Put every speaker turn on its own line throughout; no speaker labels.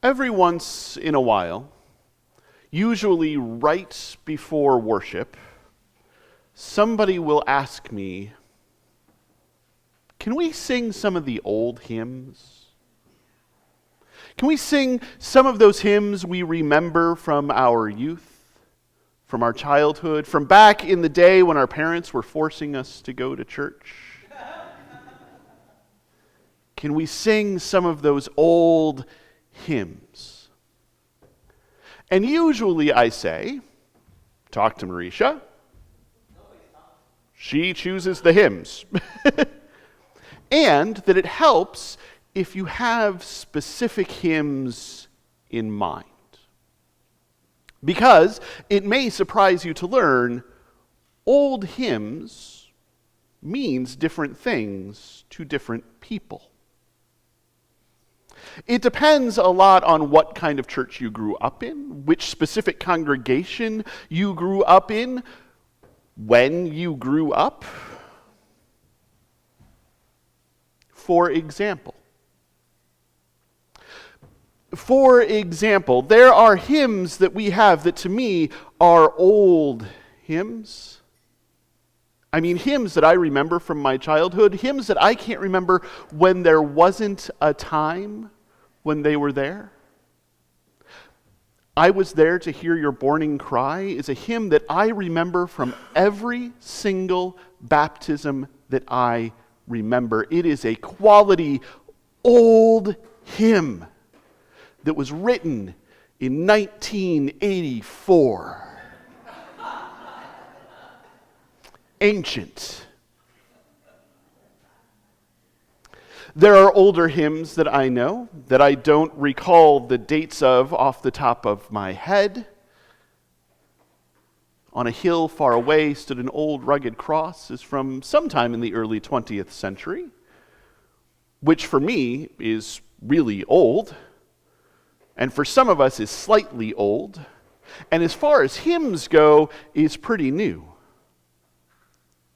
Every once in a while, usually right before worship, somebody will ask me, can we sing some of the old hymns? Can we sing some of those hymns we remember from our youth, from our childhood, from back in the day when our parents were forcing us to go to church? Can we sing some of those old hymns? And usually I say, talk to Marisha. She chooses the hymns. And that it helps if you have specific hymns in mind. Because it may surprise you to learn old hymns means different things to different people. It depends a lot on what kind of church you grew up in, which specific congregation you grew up in, when you grew up. For example, there are hymns that we have that to me are old hymns. I mean, hymns that I remember from my childhood, hymns that I can't remember when there wasn't a time when they were there. I Was There to Hear Your Morning Cry is a hymn that I remember from every single baptism that I remember. It is a quality old hymn that was written in 1984. Ancient. There are older hymns that I know that I don't recall the dates of off the top of my head. On a hill far away stood an old rugged cross, is from sometime in the early 20th century, which for me is really old, and for some of us is slightly old, and as far as hymns go, is pretty new.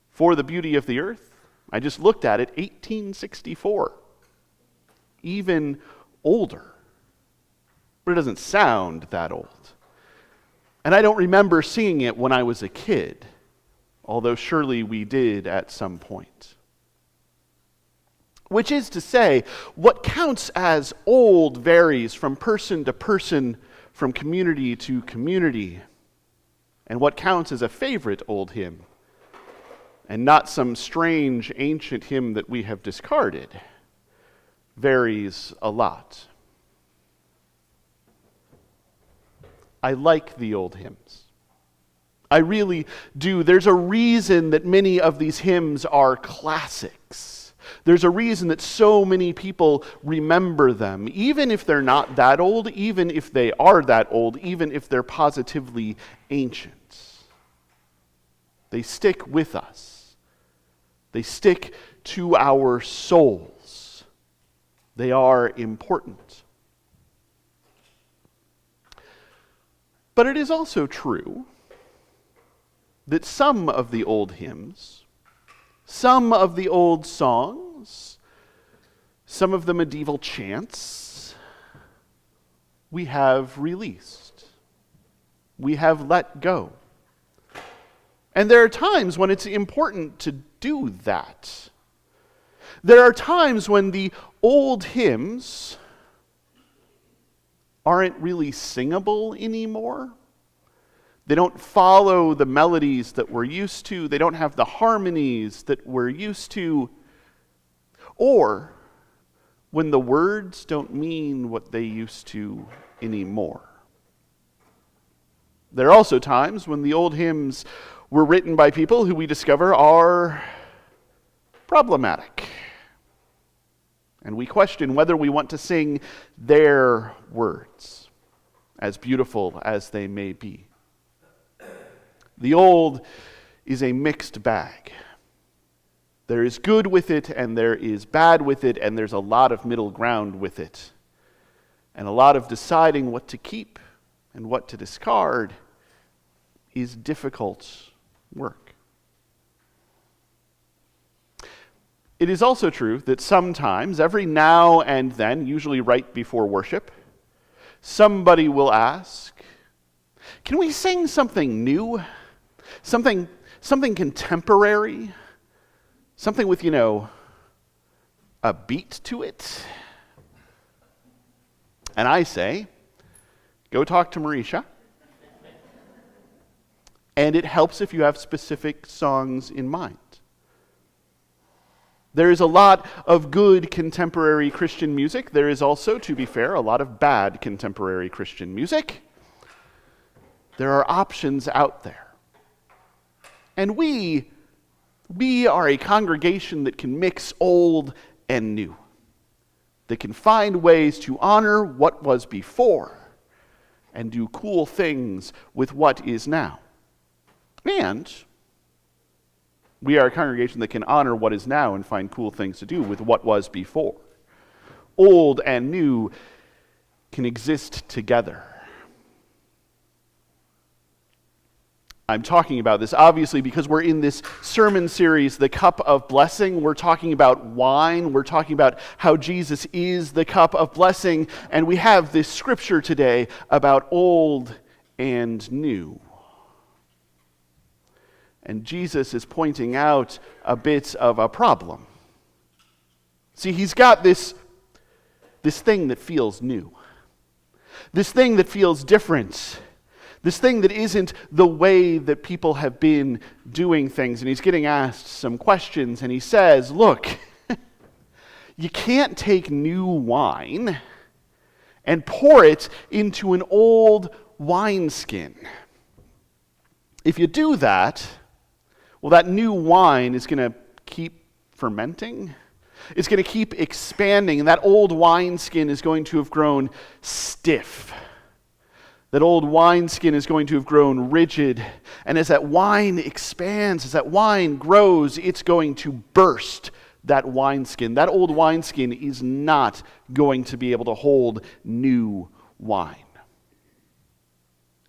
For the Beauty of the Earth, I just looked at it, 1864. Even older. But it doesn't sound that old. And I don't remember singing it when I was a kid, although surely we did at some point. Which is to say, what counts as old varies from person to person, from community to community. And what counts as a favorite old hymn, and not some strange ancient hymn that we have discarded, varies a lot. I like the old hymns. I really do. There's a reason that many of these hymns are classics. There's a reason that so many people remember them, even if they're not that old, even if they are that old, even if they're positively ancient. They stick with us. They stick to our souls. They are important. But it is also true that some of the old hymns, some of the old songs, some of the medieval chants, we have released. We have let go. And there are times when it's important to do that. There are times when the old hymns aren't really singable anymore. They don't follow the melodies that we're used to. They don't have the harmonies that we're used to. Or when the words don't mean what they used to anymore. There are also times when the old hymns were written by people who we discover are problematic. And we question whether we want to sing their words, as beautiful as they may be. The old is a mixed bag. There is good with it, and there is bad with it, and there's a lot of middle ground with it. And a lot of deciding what to keep and what to discard is difficult work. It is also true that sometimes, every now and then, usually right before worship, somebody will ask, can we sing something new? Something contemporary? Something with, a beat to it? And I say, go talk to Marisha. And it helps if you have specific songs in mind. There is a lot of good contemporary Christian music. There is also, to be fair, a lot of bad contemporary Christian music. There are options out there. And we are a congregation that can mix old and new, that can find ways to honor what was before and do cool things with what is now. And we are a congregation that can honor what is now and find cool things to do with what was before. Old and new can exist together. I'm talking about this obviously because we're in this sermon series, The Cup of Blessing. We're talking about wine. We're talking about how Jesus is the cup of blessing. And we have this scripture today about old and new. And Jesus is pointing out a bit of a problem. See, he's got this thing that feels new. This thing that feels different. This thing that isn't the way that people have been doing things. And he's getting asked some questions, and he says, look, you can't take new wine and pour it into an old wineskin. If you do that, well, that new wine is going to keep fermenting. It's going to keep expanding, and that old wineskin is going to have grown stiff. That old wineskin is going to have grown rigid. And as that wine expands, as that wine grows, it's going to burst that wineskin. That old wineskin is not going to be able to hold new wine.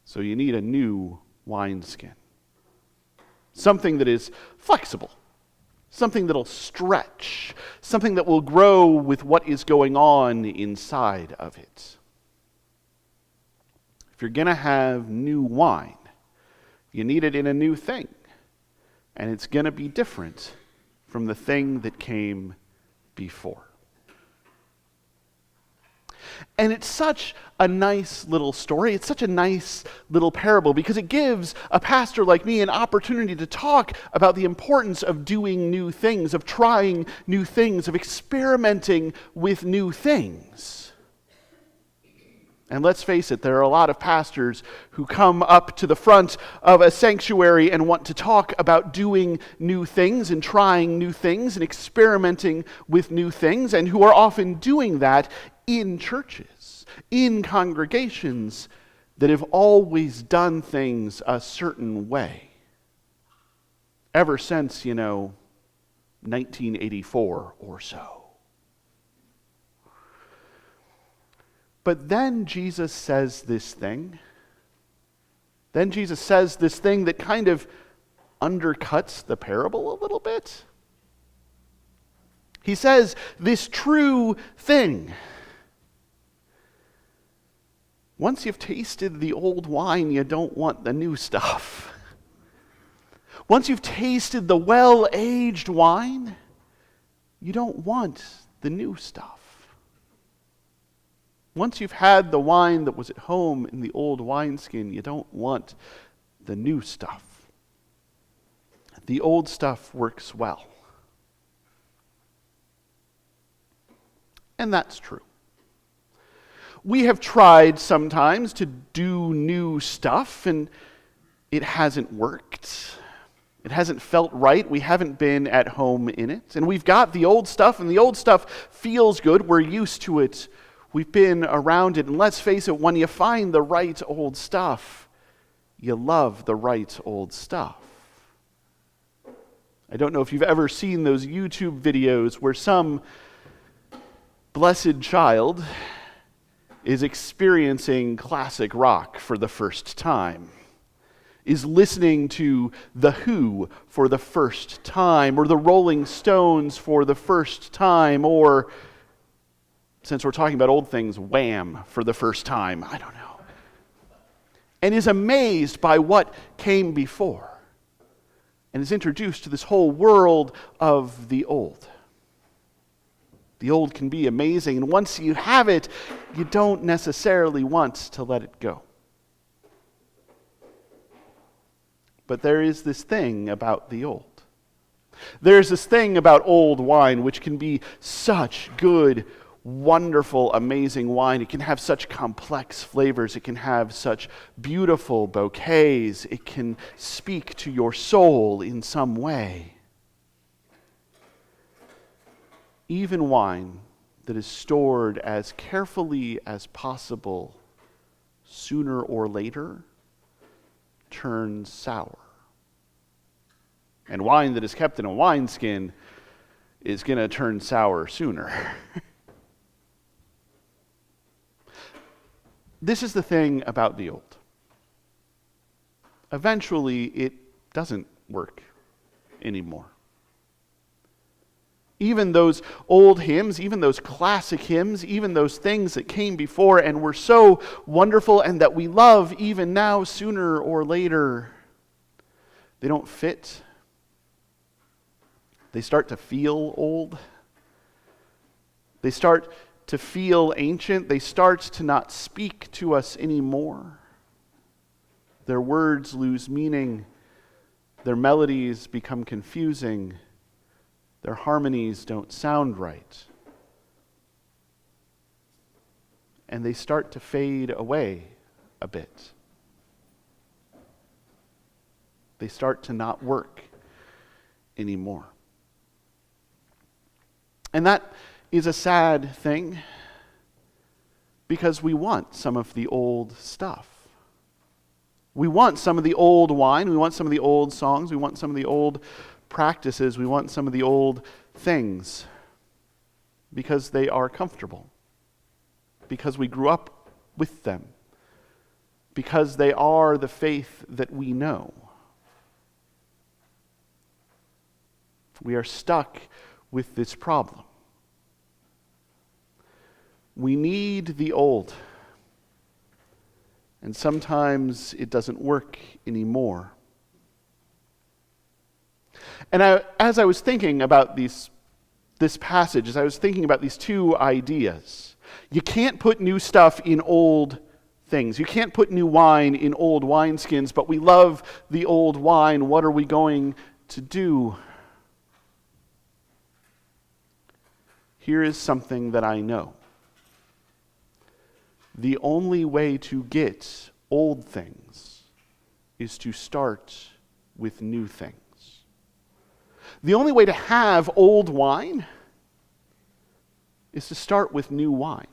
So you need a new wineskin. Something that is flexible, something that'll stretch, something that will grow with what is going on inside of it. If you're going to have new wine, you need it in a new thing, and it's going to be different from the thing that came before. And it's such a nice little story. It's such a nice little parable because it gives a pastor like me an opportunity to talk about the importance of doing new things, of trying new things, of experimenting with new things. And let's face it, there are a lot of pastors who come up to the front of a sanctuary and want to talk about doing new things and trying new things and experimenting with new things, and who are often doing that in churches, in congregations that have always done things a certain way. Ever since, 1984 or so. But then Jesus says this thing. Then Jesus says this thing that kind of undercuts the parable a little bit. He says this true thing. Once you've tasted the old wine, you don't want the new stuff. Once you've tasted the well-aged wine, you don't want the new stuff. Once you've had the wine that was at home in the old wineskin, you don't want the new stuff. The old stuff works well. And that's true. We have tried sometimes to do new stuff, and it hasn't worked. It hasn't felt right. We haven't been at home in it. And we've got the old stuff, and the old stuff feels good. We're used to it. We've been around it. And let's face it, when you find the right old stuff, you love the right old stuff. I don't know if you've ever seen those YouTube videos where some blessed child is experiencing classic rock for the first time, is listening to The Who for the first time, or the Rolling Stones for the first time, or since we're talking about old things, Wham for the first time. I don't know. And is amazed by what came before. And is introduced to this whole world of the old. The old can be amazing, and once you have it, you don't necessarily want to let it go. But there is this thing about the old. There's this thing about old wine which can be such good, wonderful, amazing wine. It can have such complex flavors. It can have such beautiful bouquets. It can speak to your soul in some way. Even wine that is stored as carefully as possible, sooner or later, turns sour. And wine that is kept in a wineskin is going to turn sour sooner. This is the thing about the old. Eventually, it doesn't work anymore. Even those old hymns, even those classic hymns, even those things that came before and were so wonderful and that we love even now, sooner or later, they don't fit. They start to feel old. They start to feel ancient. They start to not speak to us anymore. Their words lose meaning. Their melodies become confusing. Their harmonies don't sound right. And they start to fade away a bit. They start to not work anymore. And that is a sad thing because we want some of the old stuff. We want some of the old wine. We want some of the old songs. We want some of the old practices. We want some of the old things because they are comfortable, because we grew up with them, because they are the faith that we know. We are stuck with this problem. We need the old, and sometimes it doesn't work anymore. And as I was thinking about this passage, as I was thinking about these two ideas, you can't put new stuff in old things. You can't put new wine in old wineskins, but we love the old wine. What are we going to do? Here is something that I know. The only way to get old things is to start with new things. The only way to have old wine is to start with new wine.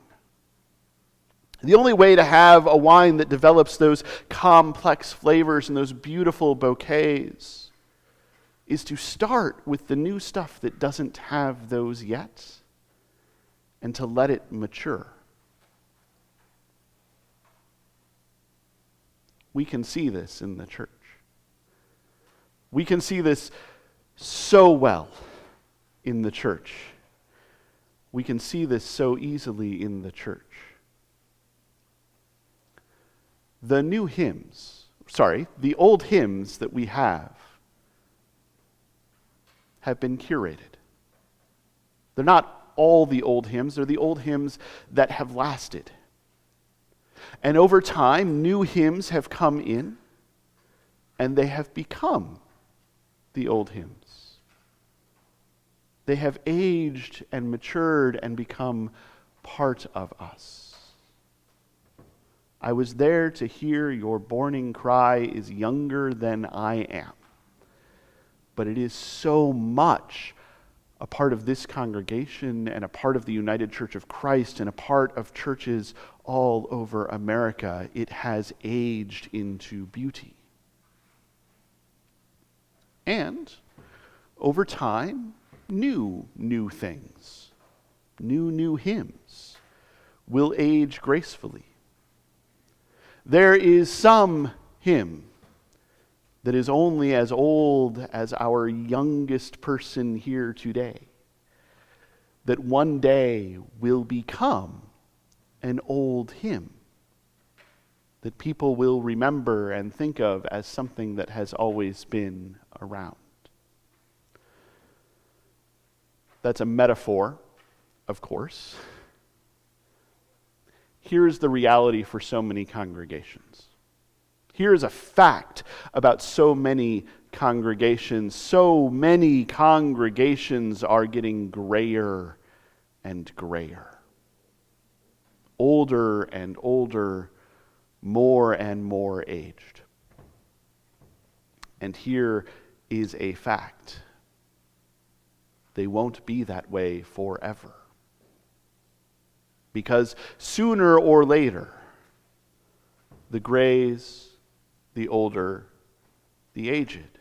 The only way to have a wine that develops those complex flavors and those beautiful bouquets is to start with the new stuff that doesn't have those yet and to let it mature. We can see this in the church. We can see this so well in the church. We can see this so easily in the church. The old hymns that we have been curated. They're not all the old hymns, they're the old hymns that have lasted. And over time, new hymns have come in, and they have become the old hymns. They have aged and matured and become part of us. I was there to hear your borning cry is younger than I am. But it is so much a part of this congregation and a part of the United Church of Christ and a part of churches all over America. It has aged into beauty. And over time, new things, new hymns will age gracefully. There is some hymn that is only as old as our youngest person here today. that one day will become an old hymn that people will remember and think of as something that has always been around. That's a metaphor, of course. Here's the reality for so many congregations. Here's a fact about so many congregations. So many congregations are getting grayer and grayer. Older and older, more and more aged. And here is a fact. They won't be that way forever. Because sooner or later, the grays, the older, the aged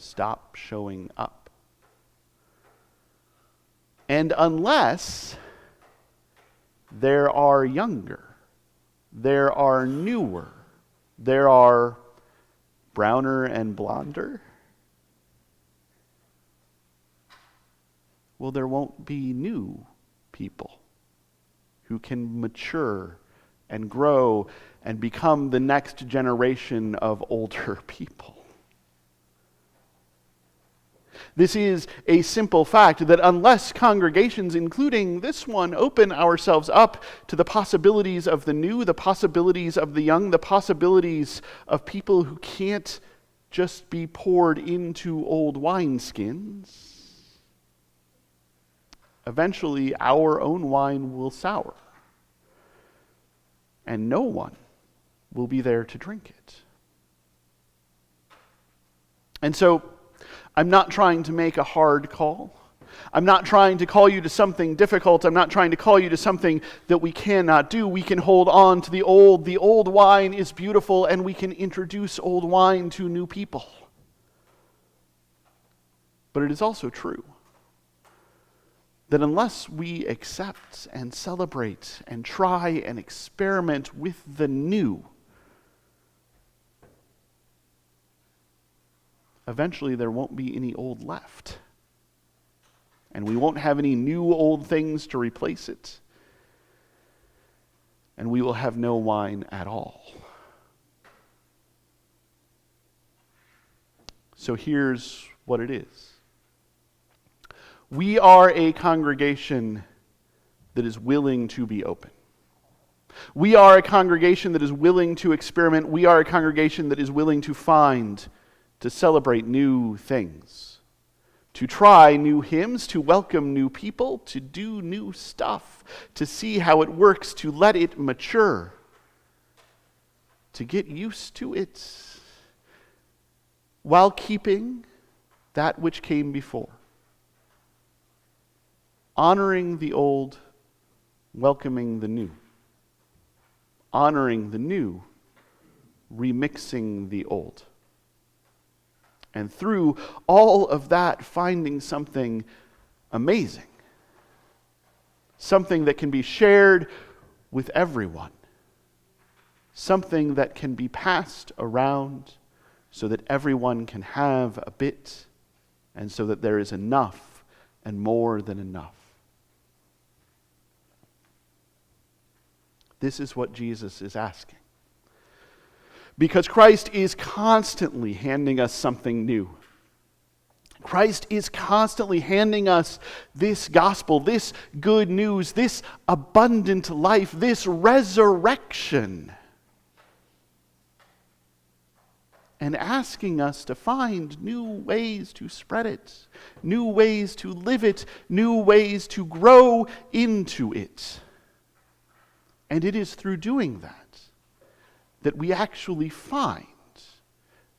stop showing up. And unless there are younger, there are newer, there are browner and blonder, well, there won't be new people who can mature and grow and become the next generation of older people. This is a simple fact that unless congregations, including this one, open ourselves up to the possibilities of the new, the possibilities of the young, the possibilities of people who can't just be poured into old wineskins, eventually our own wine will sour, and no one will be there to drink it. And so, I'm not trying to make a hard call. I'm not trying to call you to something difficult. I'm not trying to call you to something that we cannot do. We can hold on to the old. The old wine is beautiful, and we can introduce old wine to new people. But it is also true that unless we accept and celebrate and try and experiment with the new, eventually there won't be any old left. And we won't have any new old things to replace it. And we will have no wine at all. So here's what it is. We are a congregation that is willing to be open. We are a congregation that is willing to experiment. We are a congregation that is willing to find, to celebrate new things, to try new hymns, to welcome new people, to do new stuff, to see how it works, to let it mature, to get used to it, while keeping that which came before. Honoring the old, welcoming the new. Honoring the new, remixing the old. And through all of that, finding something amazing. Something that can be shared with everyone. Something that can be passed around so that everyone can have a bit, and so that there is enough and more than enough. This is what Jesus is asking. Because Christ is constantly handing us something new. Christ is constantly handing us this gospel, this good news, this abundant life, this resurrection. And asking us to find new ways to spread it, new ways to live it, new ways to grow into it. And it is through doing that we actually find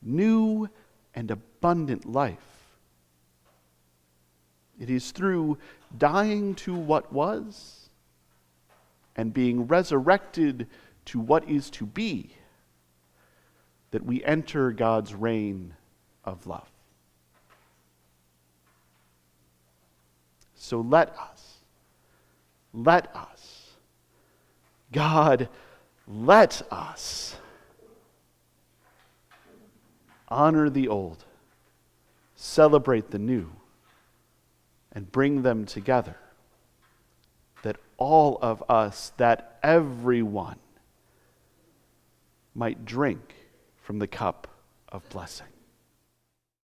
new and abundant life. It is through dying to what was and being resurrected to what is to be that we enter God's reign of love. So let us, God, let us honor the old, celebrate the new, and bring them together, that all of us, that everyone might drink from the cup of blessing.